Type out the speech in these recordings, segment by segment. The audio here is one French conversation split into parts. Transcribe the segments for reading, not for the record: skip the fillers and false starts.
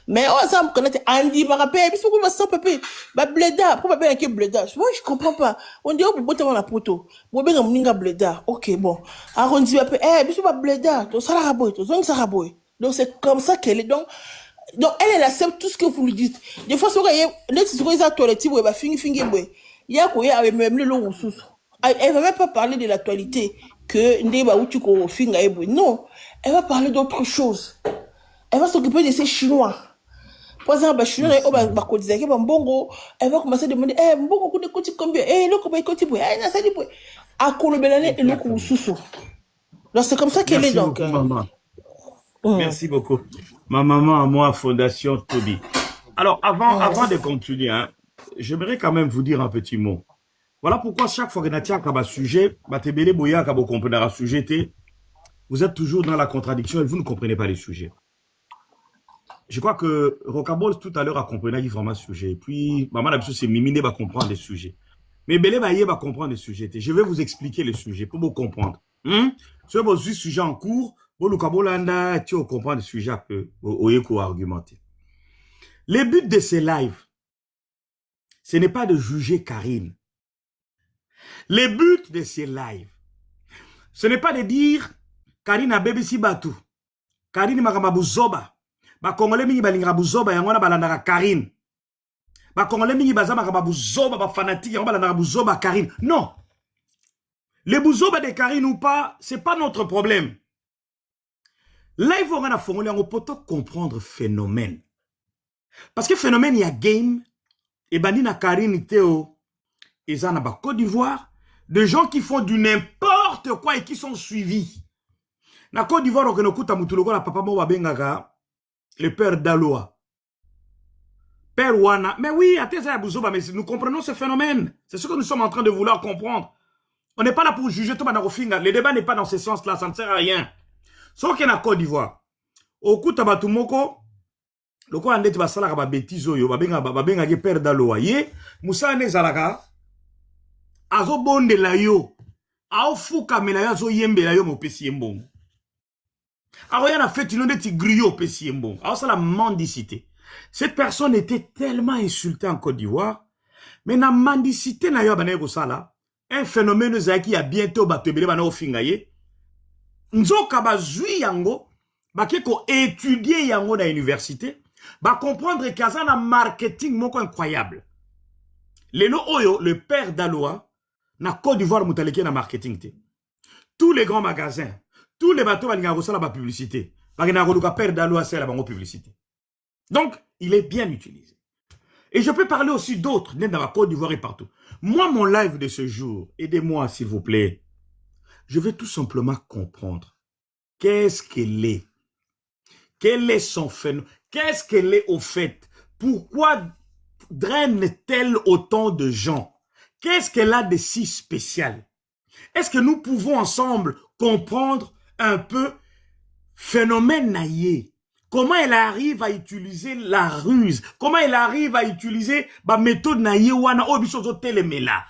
Mais on ça me connaît Andy m'a rappelé puis pourquoi ça papa ba bleda pourquoi pas un bleda moi je comprends pas on dit on peut botter la poto moi ben mninga bleda OK bon arrondi papa puis pas bleda to ça la boy to zong ça la boy donc c'est comme ça qu'elle est donc elle accepte tout ce que vous lui dites des fois so y net sur les toilettes boy ba fingi boy ya ko ya même le long sous elle va même pas parler de l'actualité que ndeba ou tu ko finga e boy non elle va parler d'autre chose. Elle va s'occuper de ces Chinois. Par exemple, les Chinois, elle va commencer à demander, Mbongo, coûte combien? Le combien coûte pour? Ça dit pour. À Kolobelane et le Koussou. Donc, c'est comme ça qu'elle est, donc. Merci beaucoup, maman. Merci beaucoup. Ma maman à moi, Fondation Toby. Alors, avant de continuer, hein, j'aimerais quand même vous dire un petit mot. Voilà pourquoi chaque fois que nous avons un sujet, vous êtes toujours dans la contradiction et vous ne comprenez pas les sujets. Je crois que Rocabol tout à l'heure a compris vraiment le sujet. Et puis, maman a c'est Mimine va comprendre les sujets. Mais Belé Baye va comprendre les sujets. Je vais vous expliquer les sujets pour vous comprendre. Si vous avez un sujet en cours, vous allez comprendre le sujet un peu, vous argumenter. Le but de ces lives, ce n'est pas de juger Karine. Le but de ces lives, ce n'est pas de dire Karine a bébé si batou. Karine makamabou zoba. Ba Congolais mingi balinga buzoba yango na balandaka Karine. Ba Congolais mingi bazamaka buzoba ba fanatique yango balandaka buzoba Karine. Non. Les buzoba de Karine ou pas, c'est pas notre problème. Là il faut qu'on a fongolé on peut comprendre phénomène. Parce que phénomène il y a game et bani na Karine Théo et ça na ba Côte d'Ivoire, de gens qui font du n'importe quoi et qui sont suivis. Na Côte d'Ivoire on okuta mutuloko la papa mo bengaka le père d'Aloa. Père Wana. Mais oui, mais nous comprenons ce phénomène. C'est ce que nous sommes en train de vouloir comprendre. On n'est pas là pour juger tout le monde. Le débat n'est pas dans ce sens-là. Ça ne sert à rien. Sauf qu'il y a Côte d'Ivoire. Au coup, Tabatumoko, le coup, on est basé à la bêtise, babenga père d'Aloa. Yé, Moussa Nezalaka, azo bonde la yo, ao fuka melayo azo yembe la yo mo pesi yembon. Alors, il y a fait une autre griot pessiembon. Alors, c'est la mendicité. Cette personne était tellement insultée en Côte d'Ivoire. Mais la mendicité, un phénomène qui a bientôt battu au fingaye. Nzoka ba zui yango, ba keko étudier yango na université, ba comprendre qu'il y a un marketing moko incroyable. Lelo Oyo, le père d'Aloa, na Côte d'Ivoire moutaleke na marketing te. Tous les grands magasins, tous les bateaux vont avoir la publicité. Donc, il est bien utilisé. Et je peux parler aussi d'autres, dans la Côte d'Ivoire et partout. Moi, mon live de ce jour, aidez-moi s'il vous plaît. Je vais tout simplement comprendre qu'est-ce qu'elle est. Quel est son phénomène? Qu'est-ce qu'elle est au fait? Pourquoi draine-t-elle autant de gens? Qu'est-ce qu'elle a de si spécial? Est-ce que nous pouvons ensemble comprendre un peu phénomène naïe? Comment elle arrive à utiliser la ruse? Comment elle arrive à utiliser la méthode naïe wana obisozo telemela?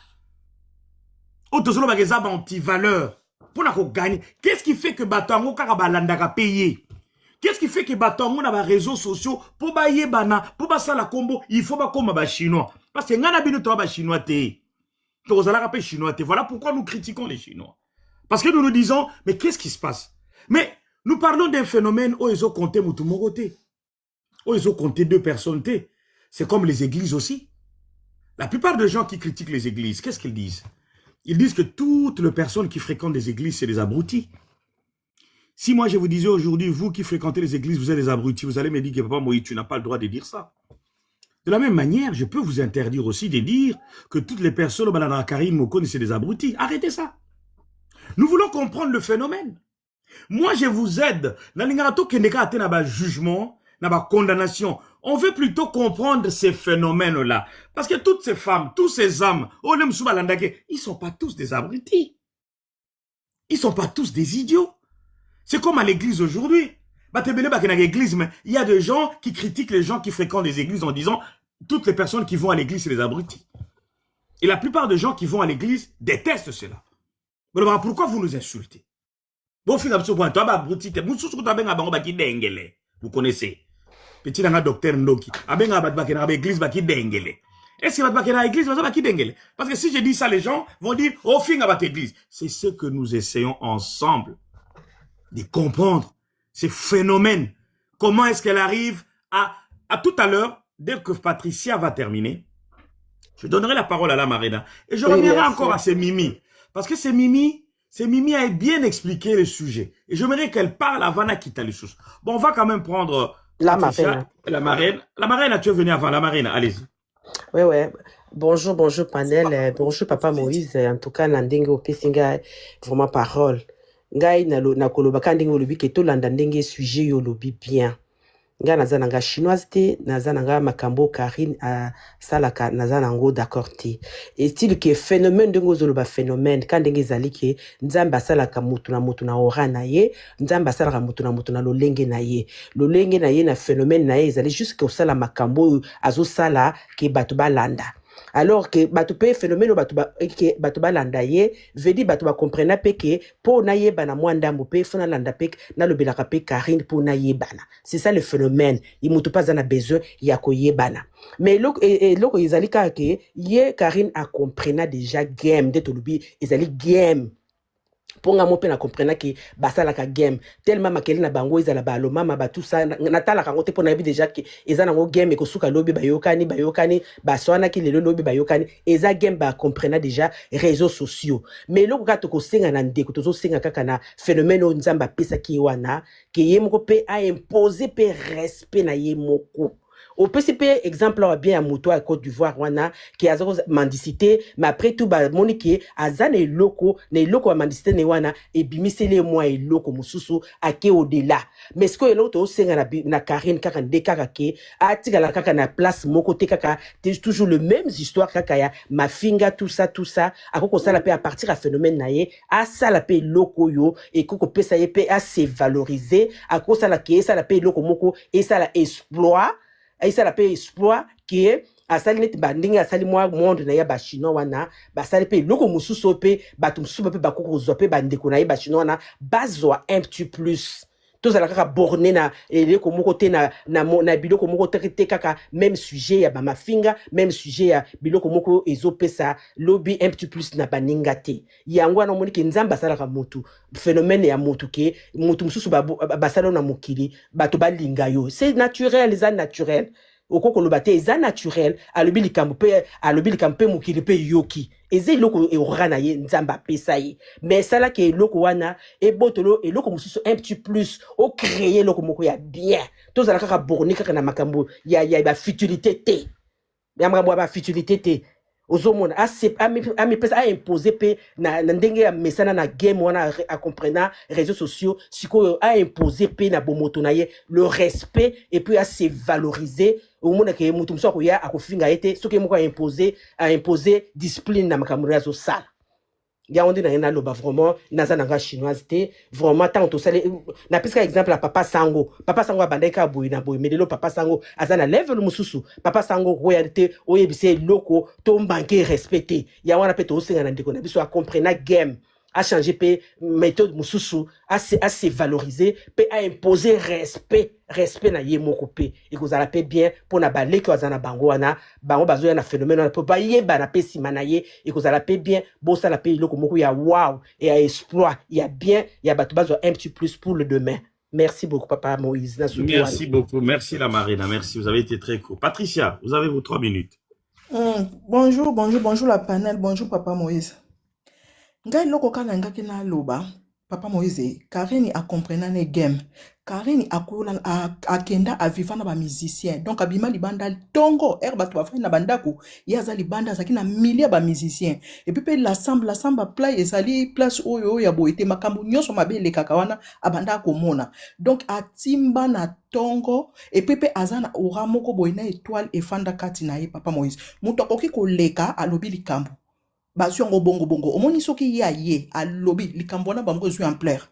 Otozolo bageza ba anti-valeur. Pour na ko gagner. Qu'est-ce qui fait que batango kaka balandaka payer? Qu'est-ce qui fait que batango na ba réseaux sociaux pour ba yebana, pour ba sala combo, il faut ba koma ba chinois. Parce que ngana bino to ba chinois te. Voilà pourquoi nous critiquons les Chinois. Parce que nous nous disons, mais qu'est-ce qui se passe? Mais nous parlons d'un phénomène où ils ont compté Moutoumoroté. Où ils ont compté 2 personnes. C'est comme les églises aussi. La plupart des gens qui critiquent les églises, qu'est-ce qu'ils disent? Ils disent que toutes les personnes qui fréquentent les églises, c'est des abrutis. Si moi je vous disais aujourd'hui, vous qui fréquentez les églises, vous êtes des abrutis, vous allez me dire que papa Moïse, tu n'as pas le droit de dire ça. De la même manière, je peux vous interdire aussi de dire que toutes les personnes au Banana Karim Moko, c'est des abrutis. Arrêtez ça. Nous voulons comprendre le phénomène. Moi, je vous aide. Dans jugement, dans la condamnation. On veut plutôt comprendre ces phénomènes-là. Parce que toutes ces femmes, tous ces hommes, ils ne sont pas tous des abrutis. Ils ne sont pas tous des idiots. C'est comme à l'église aujourd'hui. Il y a des gens qui critiquent les gens qui fréquentent les églises en disant toutes les personnes qui vont à l'église, c'est des abrutis. Et la plupart des gens qui vont à l'église détestent cela. Pourquoi vous nous insultez? Vous connaissez. petit nanga docteur Ndoki abenga bat bakena ba église baki dengele. Est-ce que bat bakena église baki dengele? Parce que si je dis ça, les gens vont dire oh finga bat église. C'est ce que nous essayons ensemble de comprendre, ces phénomènes. Comment est-ce qu'elle arrive à tout à l'heure, dès que Patricia va terminer, je donnerai la parole à la Marina. Et je reviendrai encore à ces Mimi. Parce que ces Mimi a bien expliqué le sujet. Et j'aimerais qu'elle parle avant Nakita les choses. Bon, on va quand même prendre La Patricia, Marina. la Marina. La Marina, tu es venue avant la Marina. Allez-y. Ouais, ouais. Bonjour, bonjour, panel. Bonjour, Papa Moïse. En tout cas, Nandenge Opesinga, vraiment parole. Ngai na koloba kandenge olobi ke to landa ndenge sujet yo lobi bien. Nga naza nanga chinoise te, naza nanga makambo Karine a salaka naza nango d'accord te. Et style que phénomène de ngozoloba phénomène quand ndenge ezali ke nzamba salaka mutu na ora na ye, nzamba salaka mutu na lolenge na ye. Lolenge na ye na phénomène na ye ezali juste que sala makambo azo sala ke bato balanda. Alors que batupe phénomène batuba landa ye vedi batuba comprena pe que pour na ye bana mwanda mbope fona landa pe na lobelaka pe Karine pour na ye bana. C'est ça le phénomène. Il mutu pas na besoin ya ko ye bana. Mais loko ezali ka ke ye Karine a comprena déjà game de tolubi ezali game. Ponga mo pe na comprena ki basala ka game tellement makeli na bango ezala balo mama ba tout ça natala ka ngote pona bi déjà ki ezana ngo game ko suka lobi bayokani baswana ki lelo lobi bayokani eza game ba comprena déjà réseaux sociaux mais loko ka to ko senga na ndeko to senga kaka na phénomène o nzamba pesa ki wana ke ye moko pe a imposer pe respect na ye moko. Au PCP, exemple, on a bien à Mouto à Côte d'Ivoire, wana, qui a mendicité, mais après tout, bah, monique, à zan et locaux à mendicité, ne wana, et bimise les mois et locaux, moussousou, à qui au-delà. Mais ce que l'autre, aussi, na Karine, kaka, de kaka, à tika la kaka, na place, mon côté, kaka, t'es toujours le même histoire, kaka, ya, ma finga, tout ça, à quoi ça la paix à partir à phénomène naïe, à ça la paix locaux yo, et koko paix ça y paix à se valoriser, à quoi ça la paix locaux moko, et ça la exploit, et ça la paix exploit qui est à ça net banding à ça moi monde na ya ba chinois wana ba ça paix loko mususu pe ba tumsu pe ba koko zope ba ndeko na ya ba chinois na bazwa un petit plus tous à la kaka borné na et ko moko te na biloko moko te kaka même sujet ya ba mafinga même sujet ya biloko moko ezope ça lobby un petit plus na baninga te yango na moni ke nzamba sala ka mutu phénomène ya mutu ke mutu mususu ba sala na mokili bato balinga yo c'est naturel ça naturel okoko lobate eza naturel alobi likampe mokili pe yoki eze loko e orana ye nzamba pesa ye mais sala ke loko wana e botolo e loko mususu un petit plus o créer loko moko ya bien tozala kaka borné kaka na makambo ya ba futilité te ya makambo ba futilité te ozomona a pesa a imposer pe na ndenge ya mesana na game wana a comprendre réseaux sociaux siko a imposer pe na bomoto na ye le respect et puis à se valoriser au monde que mutu mso ko ya akofinga ete soki moko a imposer discipline na makambo ya zo sala ya on dit na loba vraiment naza nanga chinoise te vraiment tant to sale na pesa exemple à papa sango abandeka boyi na boyi medelo papa sango azana level mususu papa sango royalité oyebise loko to mbanke respecté ya wana pe to singa na ndeko na biso a comprendre game a changer pe méthode mususu a se valoriser pe a imposer respect na ye moko pe et que ça la paix bien pour na baleki azana bango wana bango bazo na phénomène na pas yeba na pe simana ye et que ça la paix bien bo ça la paix loko moko ya wow et à exploit il y a bien il y a bato bazo un petit plus pour le demain. Merci beaucoup Papa Moïse. Merci beaucoup, merci la Marina, merci, vous avez été très court. Patricia, vous avez vos 3 minutes. Bonjour la panel, bonjour Papa Moïse. Ngai loko kana ngaki na loba Papa Moïse Karine a comprendre ne game Karine akola akenda avivana ba musicien donc abima libanda tongo herba to afana bandako yaza libanda zaki na milliers ba musicien et puis pe l'assemble play ezali place oyo ya boete makambo nyonso mabele kakawana abanda komona donc atimba na tongo et puis pe azana ora moko boina étoile et fanda kati na ye Papa Moïse muto akoki koleka alobi likambo basu yango bongo omoni soki ya ye alobi likambo na bango zu ampleur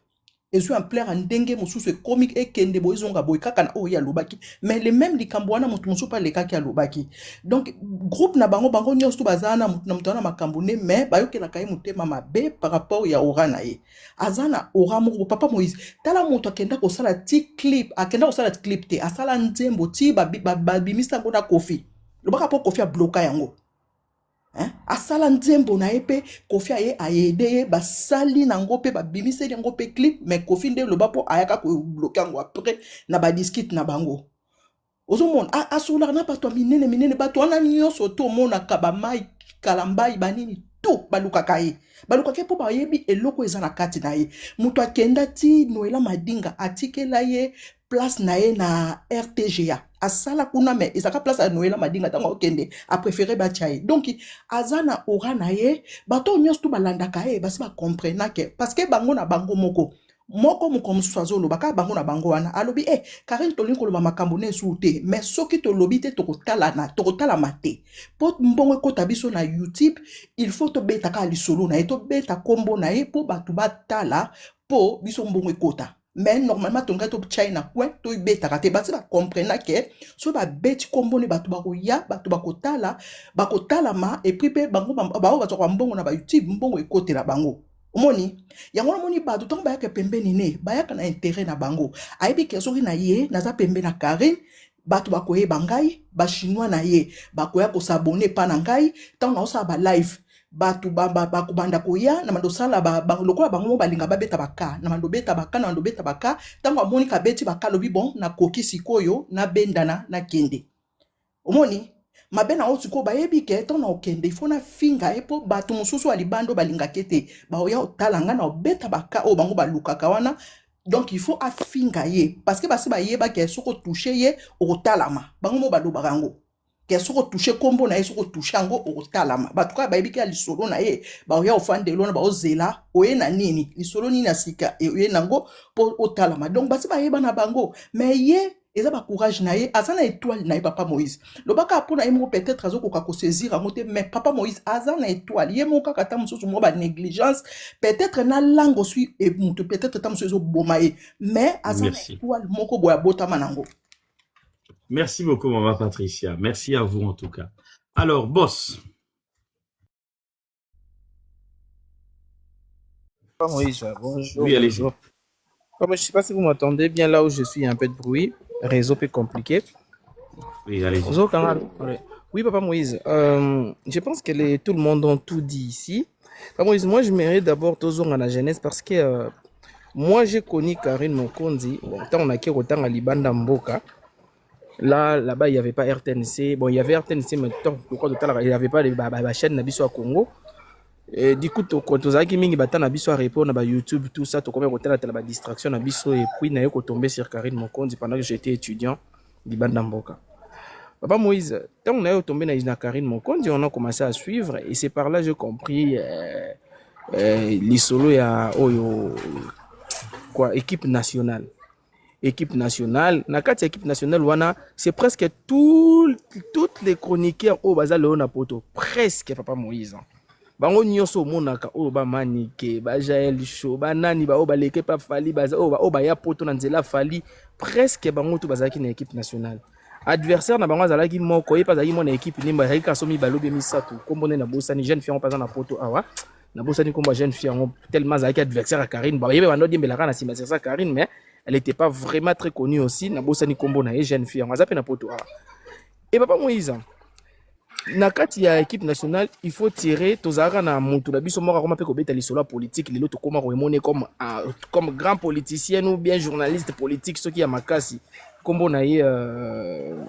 ezwi ampleur ndenge mosusu comique ekende boye zonga boye kaka na oyo alobaki mais le même likambo wana moto mosusu pa lekaki alobaki donc groupe na bango nyonso to bazana na moto wana makambo ne mais bayokelaka ye motema mabe par rapport ya aura na ye azana aura moko papa Moïse tala moto akenda kosala ti clip akenda kosala clip te asala nzembo ti babimisa ngo na Kofi lobaka po Kofi a bloka yango asala nzembo na ye mpe Kofi aye ayede ye basali nango mpe babimiseli yango mpe clip mais Kofi nde loba po ayaka kobloke yango après na badiskite na bango ozomona asolaka na bato ya minene bato wana nyonso to omonaka bamai kalambai banini tu balukaka ye mpo bayebi eloko eza na kati na ye moto akenda ti Noela Madinga atikela ye place na ye na RTGA asala kuna me ezaka place ya Noela Madinga ntango okende apréféré batia ye donc aza na aura na ye bato nyonso to balandaka ye basi bakomprenake parce que bango na bango moko mosusu azoloba kaka bango na bango wana alobi Karine tolingi koloba makambo na esu te mais soki tolobi te tokotalama te mpo mbongo ekota biso na YouTube il faut tobeta kaka lisolo na ye tobeta kombo na ye mpo bato batala mpo biso mbongo ekota mais normalement tonga to China coin to ibetaka te basi bakomprenake so babeti kombo ne bato bakoya bato bakotalama et puis mpe bango bao bazwaka mbongo na ba YouTube mbongo ekotela bango omoni yango namoni bato ntango bayaka pembeni ne bayaka na intérêt na bango ayebi ke soki na ye naza pembe na Karine bato bakoyeba ngai bachinois na ye bakoya kosabone pa na ngai ntango naosala balive bato bakobanda koya na mandosala lokola bango balinga babeta baka na mandobeta baka ntango amoni kabeti baka lobi bon nakoki sikoyo nabendana nakende omoni mabe na otiko bayebi ke to na okende ifo na finga epo bato mosusu alibando balinga kete baoya otalanga na obeta baka o bango balukaka wana donc il faut afinga ye parce que basi bayeba ke soko toucher ye otalama bango mo balobaka ngo ke soko toucher kombo na ye soko toucher ngo otalama bato ka bayebi ke lisolo na ye baoya ofandelo na baozela oye na nini lisolo nini asika oye nango po otalama donc basi bayeba na bango mais ye eza ba courage na ye aza na étoile na ye papa Moïse lobaka po na ye moko peut-être azokoka kosaisir yango te mais papa Moïse aza na étoile ye moko kaka ta mosusu mo ba négligence peut-être na langue osui et moto peut-être ta mosusu ezoboma ye mais aza na étoile moko boya botama nango. Merci beaucoup maman Patricia, merci à vous en tout cas. Alors boss. Papa Moïse, bonjour. Oui, allez-y. Comme je ne sais pas si vous m'entendez bien là où je suis, il y a un peu de bruit. Réseau peu compliqué. Oui, allez-y. Oui, Papa Moïse, je pense que tout le monde a tout dit ici. Papa Moïse, moi je mérite d'abord toujours à la jeunesse parce que moi j'ai connu Karine Mokonzi. Quand on a quitté autant à Libanda Mboka. Là-bas, il n'y avait pas RTNC. Bon, il y avait RTNC, mais il n'y avait pas de chaîne Nabiso à Congo. Et du coup, quand on a mis Nabiso à répondre à YouTube, tout ça, tu as la distraction Nabiso et puis on est tombé sur Karine Mokonzi pendant que j'étais étudiant Libanda Mboka. Papa Moïse, quand on est tombé dans Karine Mokonzi, on a commencé à suivre et c'est par là que j'ai compris les solos à équipe nationale. Équipe nationale, nakati équipe nationale wana, c'est presque toutes les chroniqueurs au bazar Léona Poto, presque Papa Moïse. Bango nyonso monaka o ba manike, ba Jaël Show, ba nani ba o ba leke pa fali baza o ba ya poto na nzela fali, presque bango to bazaki na équipe nationale. Adversaire na bango azalaki moko ye pazaki mona équipe nimba zaki kasomi balobi misatu, kombone na bosani jeune fille on paza na poto awa. Na bosani komba jeune fille tellement zaki adversaire à Karine, ba yebe bando diembelaka na sima c'est ça Karine mais elle n'était pas vraiment très connue aussi. Nabosani Kombo na jeune fille. On a zappé na poto. Et Papa Moïse, na kati ya équipe nationale, il faut tirer tozara na mutu na biso moko koma pe ko beta lisolo politique lelo to koma remone comme grand politicien ou bien journaliste politique ce qui a makasi Kombo na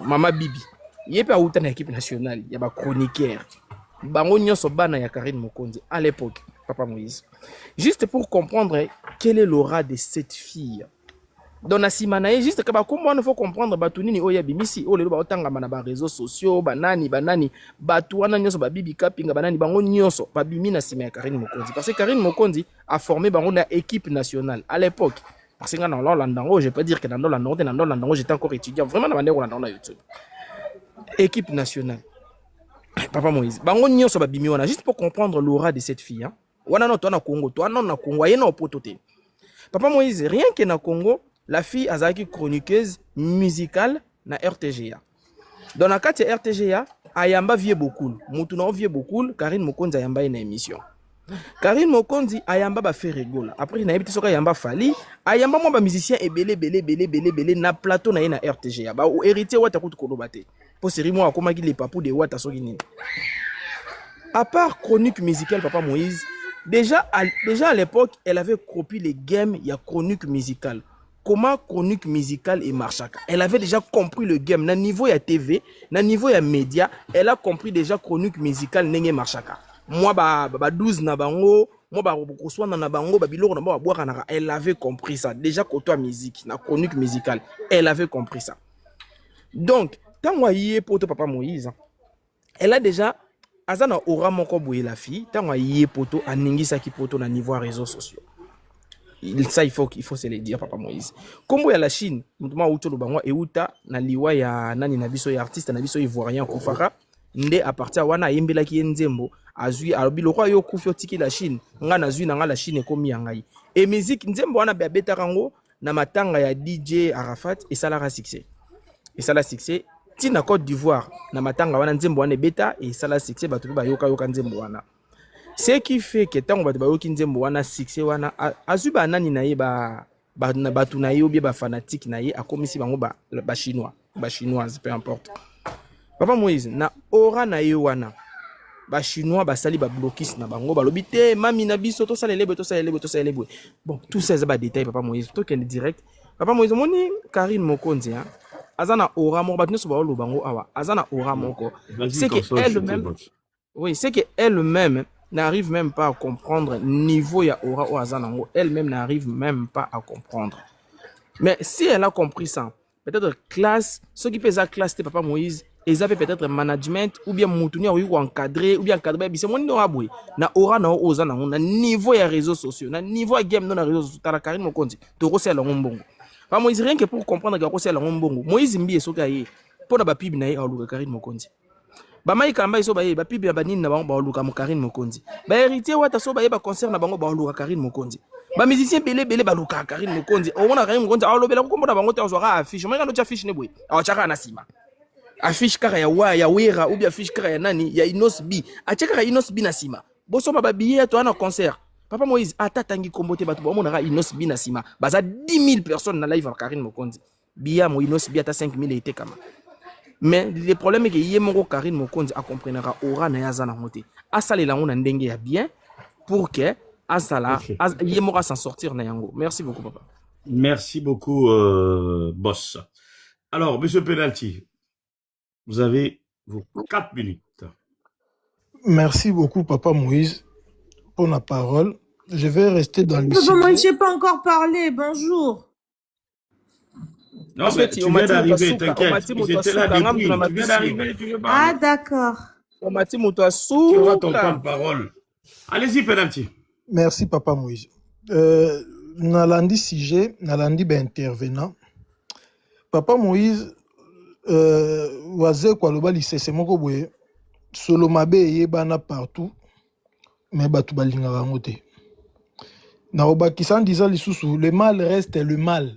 Mama Bibi. Yé pa uta na équipe nationale, ya ba chroniqueur. Bango nyonso bana ya Karine Mokonzi à l'époque, Papa Moïse. Juste pour comprendre quel est l'aura de cette fille. Dans la simanae juste que comment il faut comprendre batunini oya bimisi o lelo ba otanga na ba réseaux sociaux banani batu wana nyonso ba bibi kapinga banani bango nyonso ba bimi na sima ya Karine Mokonzi parce que Karine Mokonzi a formé bango na équipe nationale à l'époque parce que dans l'Olandango je peux dire que dans l'Olandango j'étais encore étudiant vraiment dans l'Olandango na YouTube équipe nationale Papa Moïse bango nyonso ba bimi wana juste pour comprendre l'aura de cette fille hein wana no to na Congo to na Congo yena opotote Papa Moïse, rien que na Congo, la fille a été chroniqueuse musicale na RTGA. Dans la carte RTGA, Ayamba vie beaucoup. Moutuna vie beaucoup, Karine Mokonzi Ayamba une émission. Karine Mokonzi Ayamba ba fait rigolo. Après il a été soka Ayamba Fali, Ayamba moi ba musicien et belé na plateau na RTGA. Ba ou héritier wata kutu kolobate. Pour série moi comment les papou de wata soki nini. À part chronique musicale Papa Moïse, déjà à l'époque, elle avait copié les games, il y a chronique musicale. Comment chronique musicale et marchaka. Elle avait déjà compris le game. Na niveau ya TV, na niveau ya média, elle a compris déjà chronique musicale nenge marchaka. Moi ba 12 na bango, moi ba koswana na bango, ba biloko na ba boire na. Elle avait compris ça. Déjà côté musique, na chronique musicale, elle avait compris ça. Donc, tant moi yé poto Papa Moïse, elle a déjà azana aura moko boye la fille, tant moi yé poto aningisa ki poto na niveau réseaux sociaux. Ça il faut se le dire Papa Moïse. Comme ya la Chine, mutuma uto lobangwa euta na liwa ya nani na biso ya artiste na biso ivoirien Kofara, nde à partir wana yembela ki nzembo azui alobi lo yo kufi otiki la Chine, nga na zui na nga la Chine komi ya ngai. Et musique nzembo wana ba beta rango na matanga ya DJ Arafat et ça la succès. Et ça la succès tina Côte d'Ivoire na matanga wana nzembo wana beta et ça la succès batu ba yoka nzembo wana. Ce qui fait que tant que tu nzembo wana succès wana azuba nani na ye ba batu na ye ou bien ba fanatique na ye akomisi bango ba chinois ba chinoise peu importe. Papa Moïse na ora na ye wana ba chinois ba sali ba bloquiste na bango ba lobité mami na biso to salele bon tout ça ba détail Papa Moïse to ken direct Papa Moïse moni Karine Mokonzi hein azana ora mo ba tneso ba lobango awa azana ora moko c'est que elle-même oui c'est que elle-même n'arrive même pas à comprendre niveau ya aura ou azanango, elle-même n'arrive même pas à comprendre. Mais si elle a compris ça, peut-être classe, ce qui peut être classe de Papa Moïse, ils avaient peut-être management ou bien moutouni ou encadré ou bien encadré, c'est mon nom aboué. Na aura na ozanango, na niveau ya réseaux sociaux, na niveau ya game na réseaux sociaux, tala Karine Mokonzi, to rosé la ngombongo. Papa Moïse rien que pour comprendre que rosé la ngombongo, Moïse mbi esoka ye, pour na ba pib na ye aluka Karine Mokonzi. Bamai kamba iso baye ba pibi banini na bango ba luka mo Karine Mokonzi ba héritier wata so baye ba concert na bango ba luka Karine Mokonzi ba musicien belé ba luka Karine Mokonzi o mona Karine Mokonzi a lobela ko mbona bango te ozwaka affiche mo ngano cha affiche ne boy a chaka na sima affiche kara ya wera ou bien affiche kara ya nani ya Inos B a chaka Inos B na sima boso ba billet to na concert Papa Moïse ata tangi kombote batu ba mona Inos B na sima baza 10 000 personnes na live à Karine Mokonzi bia mo Inos B ata 5 000 été kama. Mais le problème est que Yemoro Karine Mokonzi a comprendra aura na yazana ngote. Asale la ngona ndenge ya bien pour que asala Yemora s'en sortir na yango. Merci beaucoup papa. Merci beaucoup boss. Alors monsieur Penalty, vous avez vos 4 minutes. Merci beaucoup Papa Moïse pour la parole. Je vais rester dans le Papa Moïse, je n'ai pas encore parlé. Bonjour. Non, mais tu viens d'arriver, t'inquiète. J'étais là depuis. Tu viens d'arriver, tu veux parler. Ah, d'accord. Tu auras ton temps de parole. Allez-y, Penalty. Merci, Papa Moïse. Nalandi sujet, Nalandi intervenant. Papa Moïse, waze kwa loba lisese moko boye, solo mabe yebana partout, mais batu balinga rangote. Na obakisa ndisa lisusu, le mal reste le mal.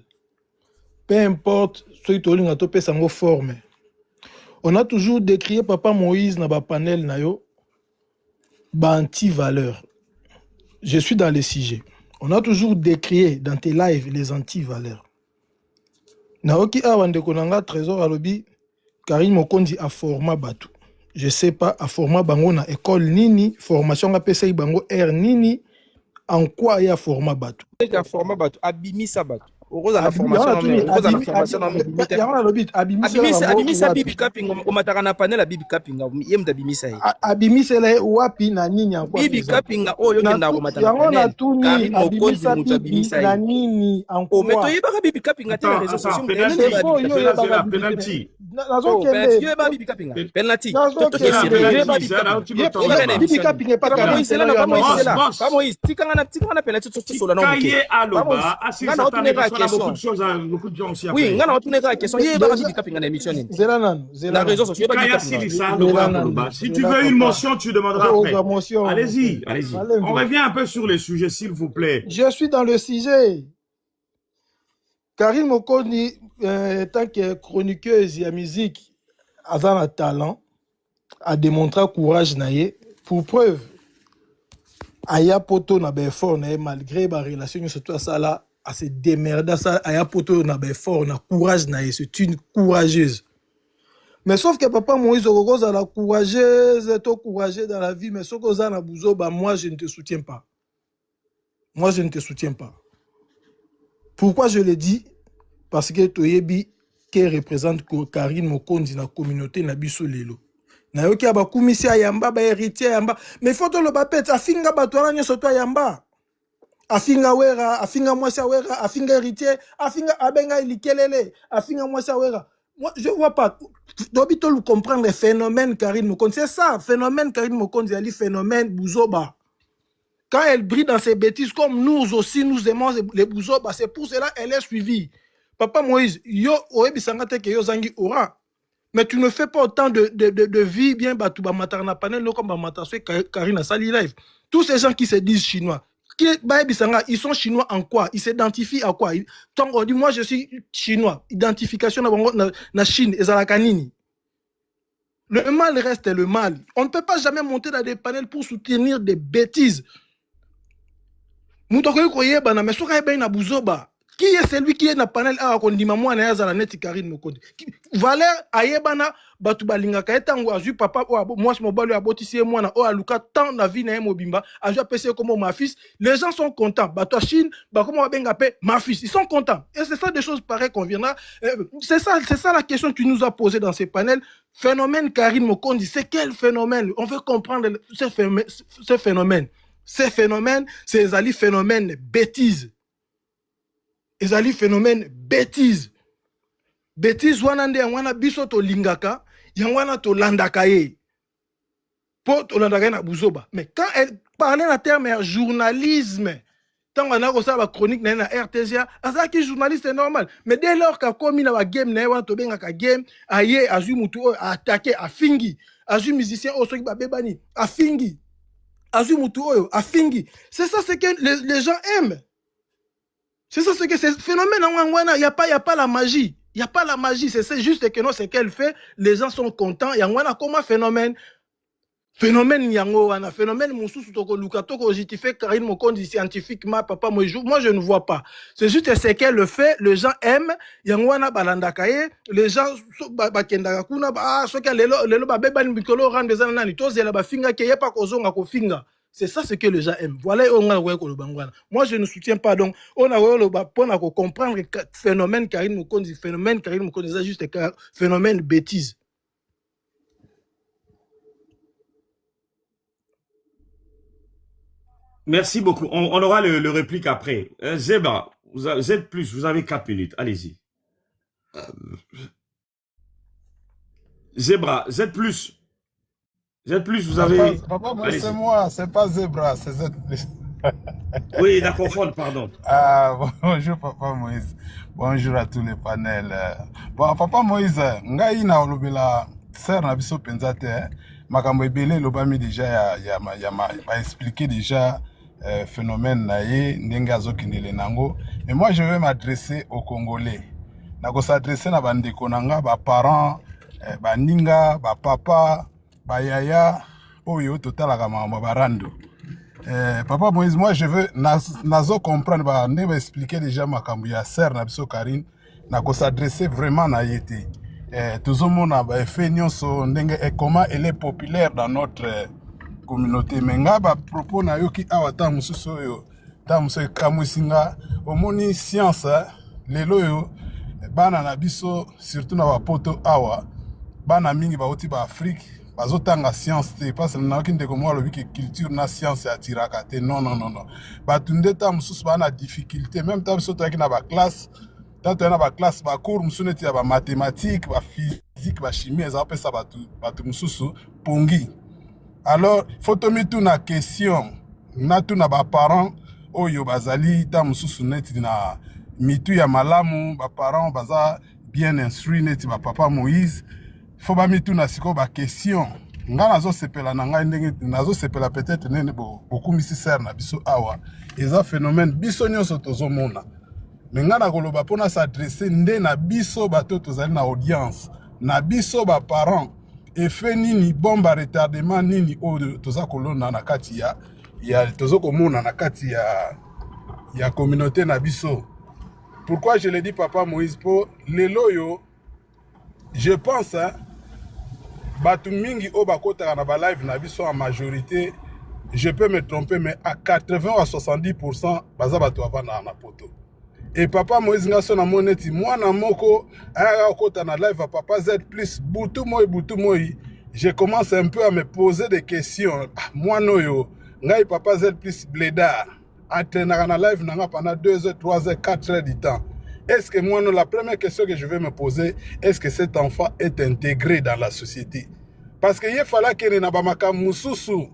Peu importe ce qui tolinga topé sango forme. On a toujours décrié Papa Moïse na ba panel na yo ba anti-valeurs. Je suis dans les sujets. On a toujours décrié dans tes lives les anti-valeurs. Naoki awande konanga trésor alobi Karine Mokonzi a format batu. Je sais pas a format bango na école nini, formation a pesa bango air nini, en quoi ya format batu. A format batu abimisa batu. Oroza la formation abimisa bibi kapinga omataka na panel bibi kapinga yem dabimisa ye abimisa le wapi na nini encore bibi kapinga oyo kenda omataka na panel abimisa bibi na nini encore o meto yeba bibi kapinga te na réseaux sociaux penalty nazo kende yeba bibi kapinga penalty bibi kapinga pas Papa Moïse tikanga na penalty sola na moké aloba beaucoup de choses à beaucoup de gens aussi. Oui, on a tourné la question. Il y a des capings dans l'émission. La réseau social. Si tu veux une motion, tu demanderas après. Allez-y, allez-y. On revient un peu sur les sujets, s'il vous plaît. Je suis dans le sujet. Karine Mokoni, tant que chroniqueuse et musique, a un talent, a démontré courage naïe. Pour preuve, Aya Poto na fort malgré la relation surtout à ça là, à se démerder ça, Aya Poto na fort, na courage naïe, c'est une courageuse. Mais sauf que papa Moïse Ogogo a la courageuse, toi courageux dans la vie, mais sauf que ça na bouzo, bah moi je ne te soutiens pas. Moi je ne te soutiens pas. Pourquoi je le dis? Parce que Toyebi qui représente Karine Mokondi dans la communauté na biso lelo. Na yoki abakumisi ayamba ba héritier ayamba. Mais faut to le bapet afinga batwala nyoso to ayamba. Afinga wera, afinga mwasa wera, afinga héritier, afinga abenga ilikelele, afinga mwasa wera. Moi je vois pas. Dobi to le comprendre le phénomène Karine Mokondi. C'est ça, phénomène Karine Mokondi, ali phénomène Bouzoba. Quand elle brille dans ses bêtises, comme nous aussi, nous aimons les Bouzoba, c'est pour cela qu'elle est suivie. Papa Moïse, yo, oebi sangate ke yo zangi ora. Mais tu ne fais pas autant de vie bien, Batouba Matarna Panel, comme Bamataswe Karina Sali Life. Tous ces gens qui se disent chinois, ils sont chinois en quoi? Ils s'identifient à quoi? Tant qu'on dit, moi je suis chinois, identification na Chine, et Zalakanini. Le mal reste le mal. On ne peut pas jamais monter dans des panels pour soutenir des bêtises. Qui est celui qui est dans le panel à Kondima moi na yazala neti Karine Mokondi? Valère ayebana batu balinga ka etango azu papa moi mon balo abotisi moi na o aluka tant na vie na mobimba azu PC comme ma fils. Les gens sont contents. Batu Chine ba comment benga pe ma fils. Ils sont contents. Et c'est ça des choses pareilles qu'on viendra. C'est ça la question que tu nous as posée dans ces panels. Phénomène Karine Mokondi, c'est quel phénomène? On veut comprendre ce phénomène. Ces phénomènes, c'est les phénomènes bêtises. Ezali phénomène bêtise. Bêtise wana nde wana biso to lingaka, yangwana to landaka ye. Po to landaka na buzoba. Mais quand elle parlait en termes journalisme, tant on a reçu la chronique na RTZA, azaki journaliste c'est normal. Mais dès lors qu'a commis na game na wana to benga game, aye azu mutu attaquer a fingi, azu musicien o soki ba bebani, a fingi. Azu mutu oyo a fingi. C'est ça ce que les gens aiment. C'est ça, c'est que ce phénomène, il n'y a pas la magie. Il n'y a pas la magie. C'est juste que non, c'est qu'elle fait. Les gens sont contents. Il y a comment phénomène. Phénomène, phénomène, toko justifie Karine Mokondi scientifiquement, papa, moi, je ne vois pas. C'est juste ce qu'elle fait. Les gens aiment. Il y a balandakaye. Les gens, bakendaka kuna, ceux qui lelo beba ni mikolo rande des anani. Tous les ba finga qui y a pas kozonga ko finga. C'est ça ce que les gens aiment. Voilà, moi je ne soutiens pas. Donc, on a comprendre le phénomène Karine Mokondi, c'est juste un phénomène bêtise. Merci beaucoup. On aura le réplique après. Zebra, vous êtes plus, vous avez 4 minutes. Allez-y. Zebra, Z+. Z+, vous avez... Papa, moi, c'est moi, c'est pas Zebra, c'est Z+. Oui, la confondre, pardon. Bonjour, Papa Moïse. Bonjour à tous les panels. Bon, Papa Moïse, ngai na olobela ser na biso penzate, makambo ebele lobami déjà m'a expliqué déjà phénomène na ye ndenge azokindele nango. Mais moi, je vais m'adresser aux Congolais. Nako s'adresser na bandeko nanga, ba parents, ba ninga, ba papa, Bayaya, oyo totalaka makambo barando. Papa Moïse, moi je veux nazo comprendre ne va expliquer déjà makambo ya ser na biso Karine na ko s'adresser vraiment na yete. Tozomona ba effet nyonso ndenge et comment elle est populaire dans notre communauté. Menga ba propos na yoki awata mususu oyo ta muso kamusinga omoni science lelo yo bana na biso surtout na ba poto awa bana mingi ba oti ba Afrique bazotanga science te parce que na kinde ko moi lobi que culture na science atiraka te non batunde ta mususu bana difficulté même ta biso to na ba classe tanto na ba classe ba cours mususu neti ya ba mathématiques ba physique ba chimie ça peut ça batu mususu pongi. Alors faut tomber tout na question na tout na ba parents oyo bazali ta mususu neti na mitu ya malamu ba parents baza bien instruit neti ba papa Moïse. Faut pas mettre na siko ba question nga nazo sepela na ngai ndenge nazo sepela peut-être nene beaucoup misi ser na biso awa eza phénomène biso nyonso tozomona Mais nga na koloba pona s'adresser nde na biso bato tozali na audience. Na biso ba parents et fait nini bomba retardement nini o toza kolona na kati ya tozo komona na kati ya communauté na biso. Pourquoi je le dis papa Moïse po lelo yo je pense hein batu mingi o bakota na ba live na biso en majorité je peux me tromper mais à 80 à 70% baza batu avana na poto. Et papa Moïse ngaso na moneti mwana moko aya kota na live à papa Z plus butu moi je commence un peu à me poser des questions. Moi noyo ngai papa Z plus blédard entraînera na live nanga pendant 2 heures 3 heures 4 heures du temps. Est-ce que moi non, la première question que je vais me poser, est-ce que cet enfant est intégré dans la société? Parce que il fallait qu'il na ba makamususu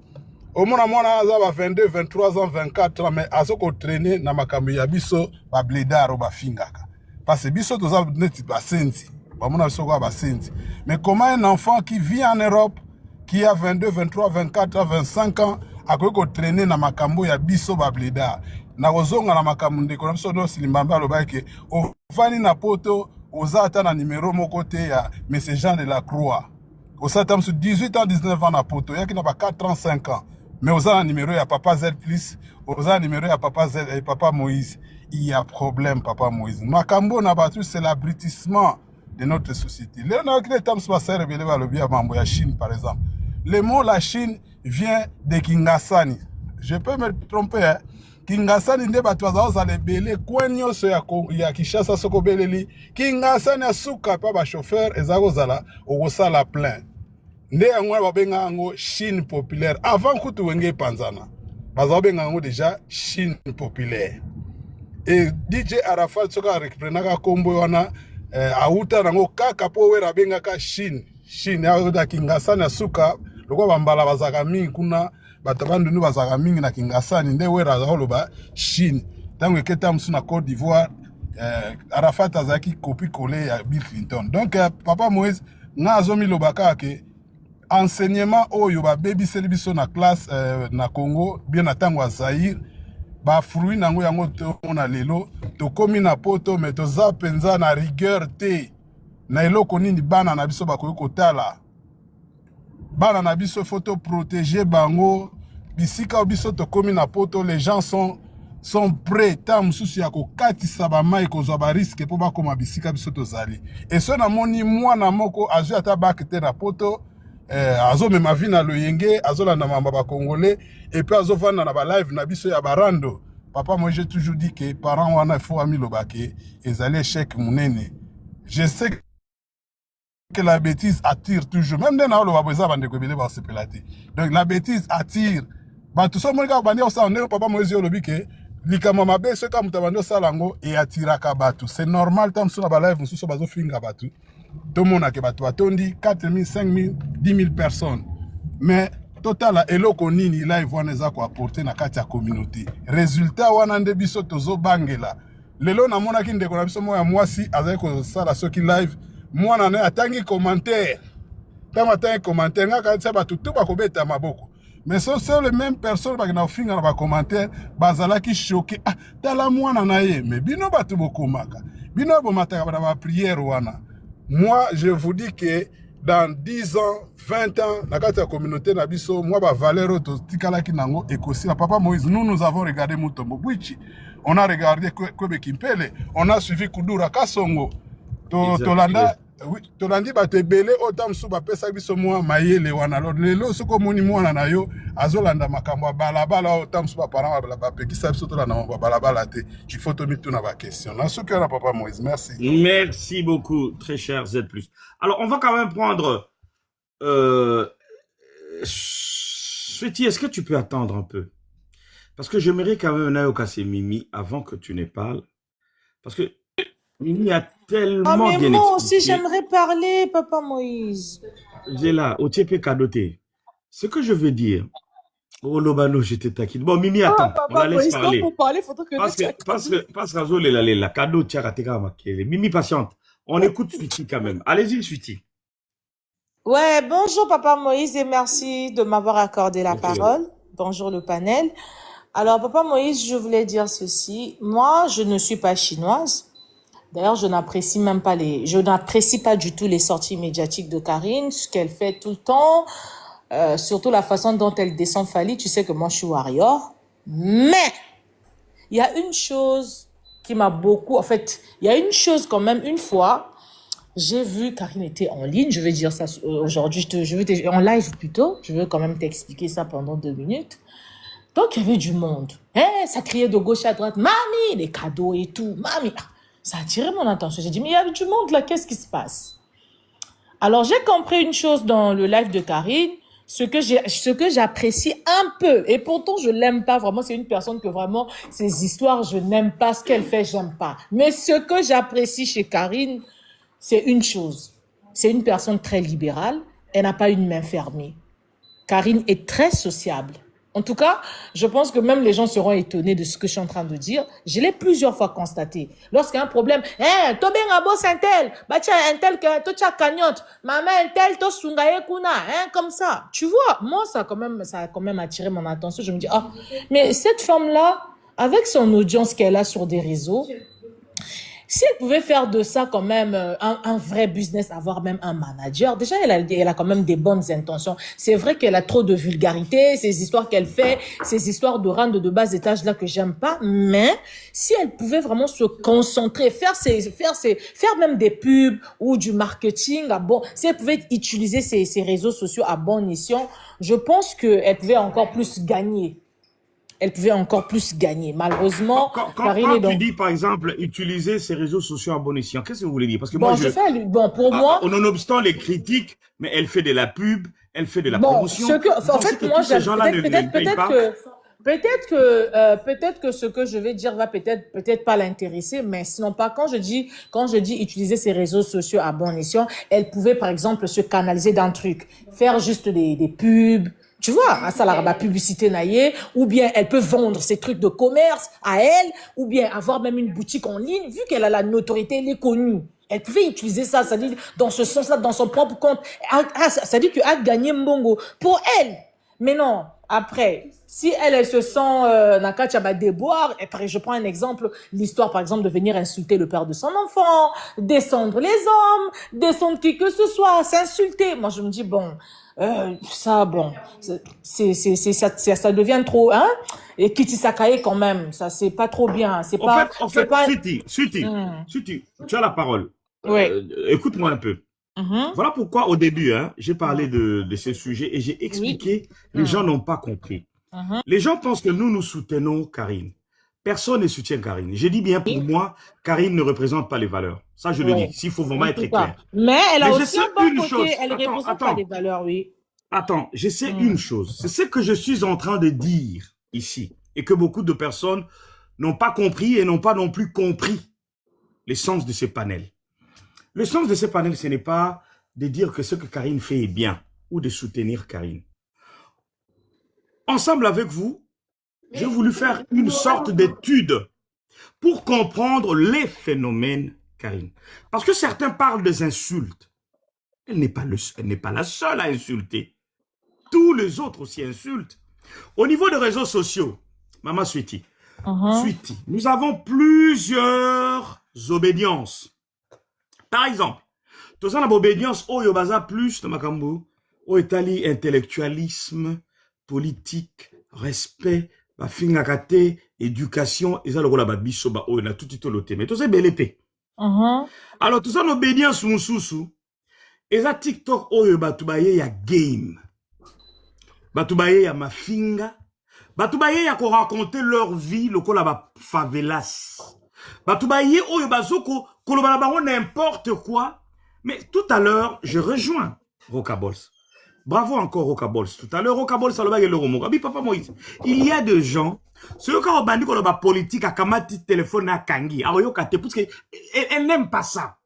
au moins mwana azaba 22 23 ans 24 ans mais azoko traîner na makambo ya biso ba blédard ou ba fingaka. Parce que biso toza neti ba senti. Ba mona biso ba senti. Mais comment un enfant qui vit en Europe qui a 22 23 24 ans 25 ans akoki traîner na makambo ya biso ba blédard na kozonga na makambo ndeko na biso no silimbamba lobaki ofani na poto oza ata na numéro moko te ya Monsieur Jean de la Croix. Osata msu 18 ans 19 ans na poto yaki na ba 4 ans 5 ans. Mais aux a un numéro, il y a papa Z plus, aux a un numéro, il y a papa Z et papa Moïse. Il y a problème, papa Moïse. Makambo n'a pas c'est l'abrutissement de notre société. Le Chine, par exemple. Le mot la Chine vient de Kingasani. Je peux me tromper, hein. Kingasani nde batu bazaoza lebele kwenyo so ya Kishasa soko beleli. Kingasani asuka pa ba chauffeur ezakozala okosala plein. Nde yango babenga yango Chine populaire avant kutu wenge panzana baza benga yango déjà Chine populaire et DJ Arafat soka reprenaka kombo wana auta nango kaka po wera benga ka Chine ya Kingasani asuka lokwa bambala bazaka mingi kuna batabandu nu bazaka mingi na Kingasani nde wera zaloba Chine tango eketa msu na Côte d'Ivoire Arafat azaki copie collée ya Bill Clinton donc papa Moïse na azomi lobaka ke enseignement oyo ba baby biso na classe na Congo bien na tango ya Zaïre ba fruit nango yango to na lelo to komi na poto mais to za penza na rigueur te na eloko nini bana na biso ba koyoko tala bana na biso photo protéger bango bisika biso to komi na poto les gens sont prêts tam susu ya ko katisa ba mai ko zo ba risque po ba koma bisika biso to zali et so na moni mwana moko azu ata bakete na poto azo me ma vie na loyenge azo la na mamba ba congolais et puis azo vanda na ba live na biso ya barando papa moi j'ai toujours dit que parents wana faut ami lobake ezali échec munene je sais que la bêtise attire toujours même dans le baboza bande ko bele ba sepelate donc la bêtise attire ba tout ça mo ka bande ça on papa moi j'ai lobike likama mabe ce ka mutabando salango et attiraka batu c'est normal tam so na ba live mususo bazo finga batu tout le monde a batondi 4 000, 5 000, 10 000 personnes. Mais total, eloko nini là, ils vont nous apporter na kati ya communauté. Résultat, wana nde biso tozo bangela. Lelo na mona ki ndeko na biso moya mwasi azali ko sala soki live. Mwana na atangi commentaire. Tama atangi commentaire nga kati batu tout ba kobeta maboko. Mais ce sont les mêmes personnes qui na finga na ba commentaire bazala ki choqué. Ah, tala mwana na ye. Mais bino batu bokomaka. Bino bo mataka ba prière wana. Moi, je vous dis que dans 10 ans, 20 ans, dans la communauté Nabiso, moi, ma valeur, Papa Moïse, nous avons regardé Mutombo Bwichi, on a regardé Kwebe Kimpele, on a suivi Kudura Kasongo, Tolanda, oui, Tolandi Batebele, Otam Suba Pesa Biso moi, Mayele, Wana, Lelo, Soko Moni Mwana Nayo, Azolanda Makamba, Balabala, Otam Suba Parama, Balabala, qui savent surtout la Balabala, il faut te mettre dans la question. Dans ce cas-là, Papa Moïse, merci. Merci beaucoup, très cher Z+. Alors, on va quand même prendre... Sweti, est-ce que tu peux attendre un peu? Parce que j'aimerais quand même Nayoka Mimi avant que tu ne parles. Parce que Mimi a tellement mais bien moi aussi, expliqué. j'aimerais parler, Papa Moïse. J'ai là, au TP Kadoté. Ce que je veux dire, oh Lobano, je te taquine. Bon, Mimi, attends, on la laisse parler. Pour parler, faudrait que Parce que la cadeau, Mimi patiente. On écoute Switi quand même. Allez-y, Switi. Ouais, bonjour Papa Moïse et merci de m'avoir accordé la parole. Bonjour le panel. Alors, Papa Moïse, je voulais dire ceci. Moi, je ne suis pas chinoise. D'ailleurs, je n'apprécie pas du tout les sorties médiatiques de Karine, ce qu'elle fait tout le temps, surtout la façon dont elle descend Fally. Tu sais que moi, je suis warrior. Mais, il y a une chose qui m'a beaucoup, en fait, il y a une chose quand même, une fois, j'ai vu Karine était en ligne, je vais dire ça aujourd'hui, en live plutôt, je veux quand même t'expliquer ça pendant 2 minutes. Donc, il y avait du monde. Hein, ça criait de gauche à droite, mamie, les cadeaux et tout, mamie. Ah, ça a attiré mon attention. J'ai dit, mais il y a du monde là, qu'est-ce qui se passe? Alors, j'ai compris une chose dans le live de Karine, ce que j'apprécie un peu, et pourtant je l'aime pas vraiment, c'est une personne que vraiment, ses histoires, je n'aime pas, ce qu'elle fait, j'aime pas. Mais ce que j'apprécie chez Karine, c'est une chose. C'est une personne très libérale, elle n'a pas une main fermée. Karine est très sociable. En tout cas, je pense que même les gens seront étonnés de ce que je suis en train de dire. Je l'ai plusieurs fois constaté. Lorsqu'il y a un problème, toi ben un boss un tel, bah tiens un tel que toi tu as cagnotte, maman un tel toi sungaye kuna, comme ça. Tu vois, moi ça a quand même attiré mon attention. Je me dis ah, mais cette femme là, avec son audience qu'elle a sur des réseaux, si elle pouvait faire de ça quand même un vrai business, avoir même un manager, déjà elle a quand même des bonnes intentions. C'est vrai qu'elle a trop de vulgarité, ces histoires qu'elle fait, ces histoires de rendre de bas étage là que j'aime pas, mais si elle pouvait vraiment se concentrer, faire même des pubs ou du marketing à bon, si elle pouvait utiliser ces réseaux sociaux à bon escient, je pense qu'elle pouvait encore plus gagner. Elle pouvait encore plus gagner. Malheureusement, Karine Quand est donc... tu dis, par exemple, utiliser ces réseaux sociaux à bon escient, qu'est-ce que vous voulez dire? Parce que Bon, moi, pour moi... nonobstant les critiques, mais elle fait de la pub, elle fait de la Bon, promotion. en fait, moi, ces gens-là ne payent pas. Peut-être que ce que je vais dire va peut-être pas l'intéresser, mais sinon pas quand je dis utiliser ces réseaux sociaux à bon escient, elle pouvait par exemple se canaliser dans un truc, faire juste des pubs, tu vois, ça la publicité naïe, ou bien elle peut vendre ses trucs de commerce à elle, ou bien avoir même une boutique en ligne, vu qu'elle a la notoriété, elle est connue. Elle pouvait utiliser ça, c'est-à-dire dans ce sens-là, dans son propre compte. C'est-à-dire qu'elle a gagné mbongo pour elle. Mais non, après, si elle se sent Nakacha déboire, et je prends un exemple, l'histoire par exemple de venir insulter le père de son enfant, descendre les hommes, descendre qui que ce soit, s'insulter. Moi je me dis bon, ça devient trop, hein? Et Kiti Sakae quand même, ça c'est pas trop bien, c'est pas. En fait, pas... Suti, tu as la parole. Ouais. Écoute-moi un peu. Voilà pourquoi au début, j'ai parlé de ce sujet et j'ai expliqué, les gens n'ont pas compris. Les gens pensent que nous soutenons Karine. Personne ne soutient Karine. J'ai dit bien pour moi, Karine ne représente pas les valeurs. Ça, je le dis, s'il faut vraiment être clair. Mais elle a je aussi sais un bon une côté, chose. elle ne représente pas les valeurs, oui. Attends, je sais une chose. C'est ce que je suis en train de dire ici et que beaucoup de personnes n'ont pas compris et n'ont pas non plus compris l'essence de ce panel. Le sens de ce panel, ce n'est pas de dire que ce que Karine fait est bien ou de soutenir Karine. Ensemble avec vous, j'ai voulu faire une sorte d'étude pour comprendre les phénomènes Karine. Parce que certains parlent des insultes. Elle n'est pas la seule à insulter. Tous les autres aussi insultent. Au niveau des réseaux sociaux, Maman Sweetie, nous avons plusieurs obédiences. Par exemple, tout ça, l'obédience, au yobaza plus de makambo, au Italie, intellectualisme, politique, respect, fingakate, éducation, et ça, le rôle à biso, oh, il a tout été loté. Mais tout ça, bel épée. Alors, tout ça, l'obédience, moussoussou, et ça, TikTok, oh, yobatoubaye, ya game. Batoubaye, ya mafinga. Batoubaye, ya ko raconter leur vie, le col à favelas. Batoubaye, oh, yobazoko, kolobalabango, n'importe quoi. Mais tout à l'heure, je rejoins Rocabols. Bravo encore Rocabols. Tout à l'heure, Rocabols, ça le va le romo. Papa Moïse, il y a des gens, ceux qui ont bandu la politique à kamati téléphone à Kangi, à Oyokate, parce qu'elle n'aime pas ça.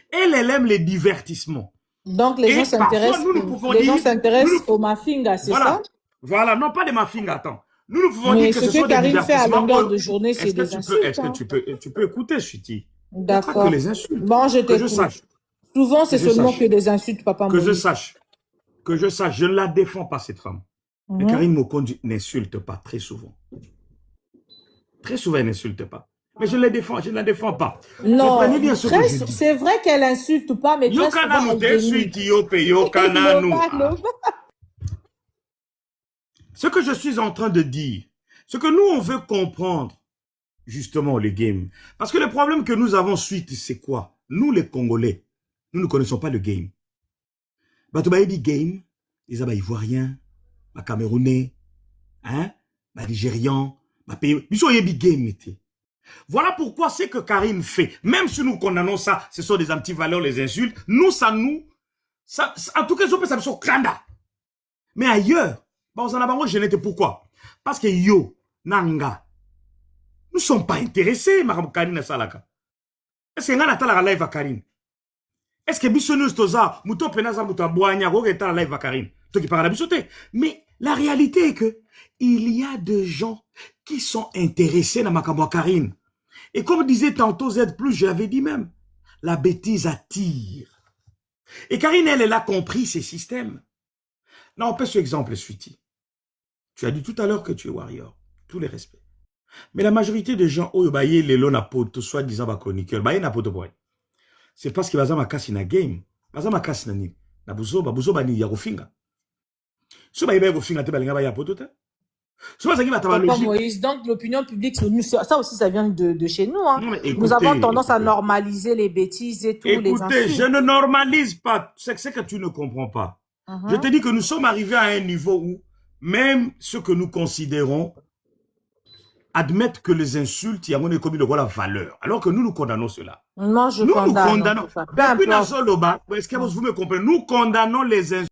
Elle aime les divertissements. Donc les gens s'intéressent au mafinga, c'est ça? Voilà, non pas des mafinga, attends. Nous pouvons dire que ce que Karine fait à longueur de journée, c'est des insultes. Est-ce que tu peux écouter, Chuti? D'accord. Pas que les insultes. Bon, je t'écoute. Que je sache. Souvent, c'est seulement que des insultes, Papa Moïse. Que je sache, je ne la défends pas, cette femme. Mais Karine Mokondi n'insulte pas très souvent. Très souvent, elle n'insulte pas. Mais je ne la défends pas. Non, Comprenez bien ce que je dis. c'est vrai qu'elle insulte pas, mais très Yokana souvent, nous elle te dénigre. suite Yokana nous. Loba, loba. Ce que je suis en train de dire, ce que nous, on veut comprendre, justement, les games. Parce que le problème que nous avons suite, c'est quoi? Nous, les Congolais, nous ne connaissons pas le game. Batoba dit game, les Ivoiriens, les Camerounais, hein, les Nigérians, les pays, ils sont game. Voilà pourquoi c'est que Karim fait. Même si nous condamnons ça, ce sont des anti-valeurs, les insultes. Nous, en tout cas, ça nous cranda. Mais ailleurs, on en a je n'étais pourquoi? Parce que yo, nanga, nous ne sommes pas intéressés, Mme Karine Salaka. Est-ce que nous avons la live à Karine? Est-ce que Bissonus Toza, Mouto Penaza, Mouto Boigna, Rogeta la live à Karine? Toi qui parles à Bissoté. Mais la réalité est que il y a des gens qui sont intéressés dans Makambo Karine. Et comme disait tantôt Z+, je l'avais dit même, la bêtise attire. Et Karine, elle a compris ces systèmes. Non, on peut ce exemple, Sweetie. Tu as dit tout à l'heure que tu es warrior. Tous les respects. Mais la majorité des gens, oh, bah, les lona poto, soi-disant, bah, chroniqueur, bah, na poto boy. C'est parce que baza makasi na game. Baza makasi na ni. Na buzoba ni yarofinga. So ba yeba rofinga te balinga ba ya poto te. So ba zangi ba Papa logique. Moïse, donc l'opinion publique, ça aussi, ça vient de chez nous. Hein. Non, mais écoutez, Nous avons tendance à normaliser les bêtises et tout, les écoutez, insultes. je ne normalise pas. C'est que tu ne comprends pas. Je te dis que nous sommes arrivés à un niveau où même ce que nous considérons admettre que les insultes, il y a un commis de la valeur. Alors que nous condamnons cela. Moi, je Nous condamne. condamnons. Peu Depuis importe. est-ce que vous me comprenez? Nous condamnons les insultes.